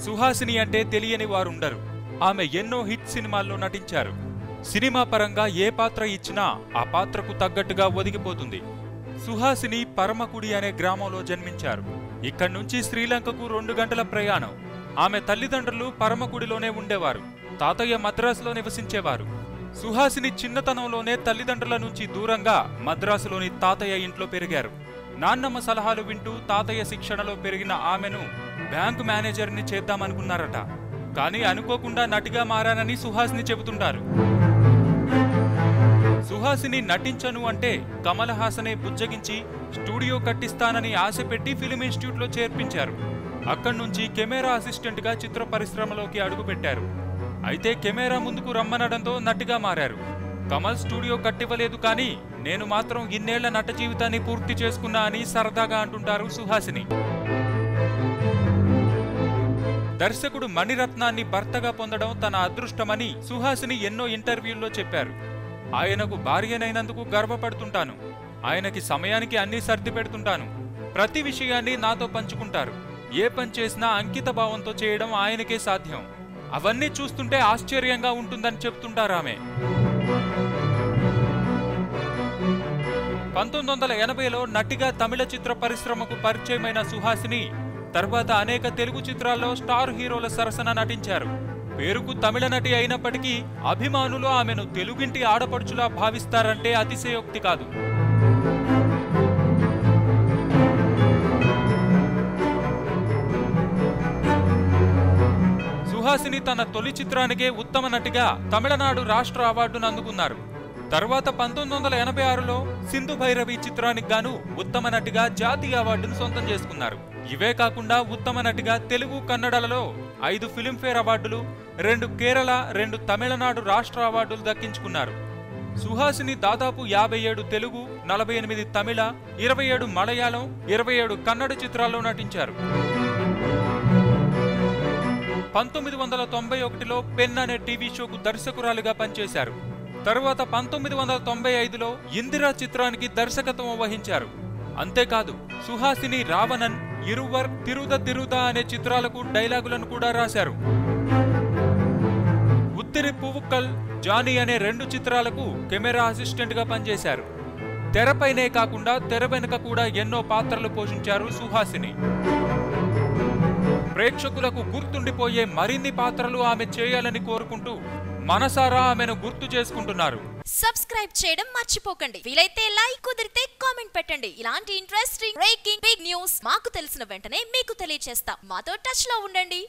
సుహాసిని అంటే తెలియని వారుండరు. ఆమె ఎన్నో హిట్ సినిమాల్లో నటించారు. సినిమా పరంగా ఏ పాత్ర ఇచ్చినా ఆ పాత్రకు తగ్గట్టుగా ఒదిగిపోతుంది. సుహాసిని పరమకుడి అనే గ్రామంలో జన్మించారు. ఇక్కడి నుంచి శ్రీలంకకు 2 గంటల ప్రయాణం. ఆమె తల్లిదండ్రులు పరమకుడిలోనే ఉండేవారు. తాతయ్య మద్రాసులో నివసించేవారు. సుహాసిని చిన్నతనంలోనే తల్లిదండ్రుల నుంచి దూరంగా మద్రాసులోని తాతయ్య ఇంట్లో పెరిగారు. నాన్నమ్మ సలహాలు వింటూ తాతయ్య శిక్షణలో పెరిగిన ఆమెను బ్యాంకు మేనేజర్ని చేద్దామనుకున్నారట. కానీ అనుకోకుండా నటిగా మారానని సుహాసిని చెబుతుంటారు. సుహాసిని నటించను అంటే కమల్ హాసనే బుజ్జగించి స్టూడియో కట్టిస్తానని ఆశపెట్టి ఫిల్మ్ ఇన్స్టిట్యూట్లో చేర్పించారు. అక్కడి నుంచి కెమెరా అసిస్టెంట్గా చిత్ర పరిశ్రమలోకి అడుగుపెట్టారు. అయితే కెమెరా ముందుకు రమ్మనడంతో నటిగా మారారు. కమల్ స్టూడియో కట్టివ్వలేదు, కానీ నేను మాత్రం ఇన్నేళ్ల నట జీవితాన్ని పూర్తి చేసుకున్నా అని సరదాగా అంటుంటారు సుహాసిని. దర్శకుడు మణిరత్నాన్ని భర్తగా పొందడం తన అదృష్టమని సుహాసిని ఎన్నో ఇంటర్వ్యూల్లో చెప్పారు. ఆయనకు భార్యనైనందుకు గర్వపడుతుంటాను. ఆయనకి సమయానికి అన్నీ సర్ది పెడుతుంటాను. ప్రతి విషయాన్ని నాతో పంచుకుంటారు. ఏ పని చేసినా అంకిత భావంతో చేయడం ఆయనకే సాధ్యం. అవన్నీ చూస్తుంటే ఆశ్చర్యంగా ఉంటుందని చెప్తుంటారు ఆమె. 1980లో నటిగా తమిళ చిత్ర పరిశ్రమకు పరిచయమైన సుహాసిని తర్వాత అనేక తెలుగు చిత్రాల్లో స్టార్ హీరోల సరసన నటించారు. పేరుకు తమిళ నటి అయినప్పటికీ అభిమానులు ఆమెను తెలుగింటి ఆడపడుచులా భావిస్తారంటే అతిశయోక్తి కాదు. సుహాసిని తన తొలి చిత్రానికే ఉత్తమ నటిగా తమిళనాడు రాష్ట్ర అవార్డును అందుకున్నారు. తర్వాత 1986లో సింధు భైరవి చిత్రానికి గాను ఉత్తమ నటిగా జాతీయ అవార్డును సొంతం చేసుకున్నారు. ఇవే కాకుండా ఉత్తమ నటిగా తెలుగు, కన్నడలలో 5 ఫిల్మ్ఫేర్ అవార్డులు, 2 కేరళ, 2 తమిళనాడు రాష్ట్ర అవార్డులు దక్కించుకున్నారు. సుహాసిని దాదాపు 57 తెలుగు, 48 తమిళ, 27 మలయాళం, 27 కన్నడ చిత్రాల్లో నటించారు. 1991లో పెన్ అనే టీవీ షోకు దర్శకురాలిగా పనిచేశారు. తరువాత 1995లో ఇందిరా చిత్రానికి దర్శకత్వం వహించారు. అంతేకాదు సుహాసిని రావణన్, ఇరువర్, తిరుద తిరుద అనే చిత్రాలకు డైలాగులను కూడా రాశారు. ఉత్తిరి పువ్వుక్కల్, జానీ అనే 2 చిత్రాలకు కెమెరా అసిస్టెంట్ గా పనిచేశారు. తెరపైనే కాకుండా తెర వెనుక కూడా ఎన్నో పాత్రలు పోషించారు సుహాసిని. ప్రేక్షకులకు గుర్తుండిపోయే మరిన్ని పాత్రలు ఆమె చేయాలని కోరుకుంటూ మనసారా ఆమెను గుర్తు చేసుకుంటున్నారు. సబ్స్క్రైబ్ చేయడం మర్చిపోకండి. వీలైతే లైక్, కుదిరితే కామెంట్ పెట్టండి. ఇలాంటి ఇంట్రెస్టింగ్ బ్రేకింగ్ బిగ్ న్యూస్ మాకు తెలిసిన వెంటనే మీకు తెలియజేస్తాం. మాతో టచ్ లో ఉండండి.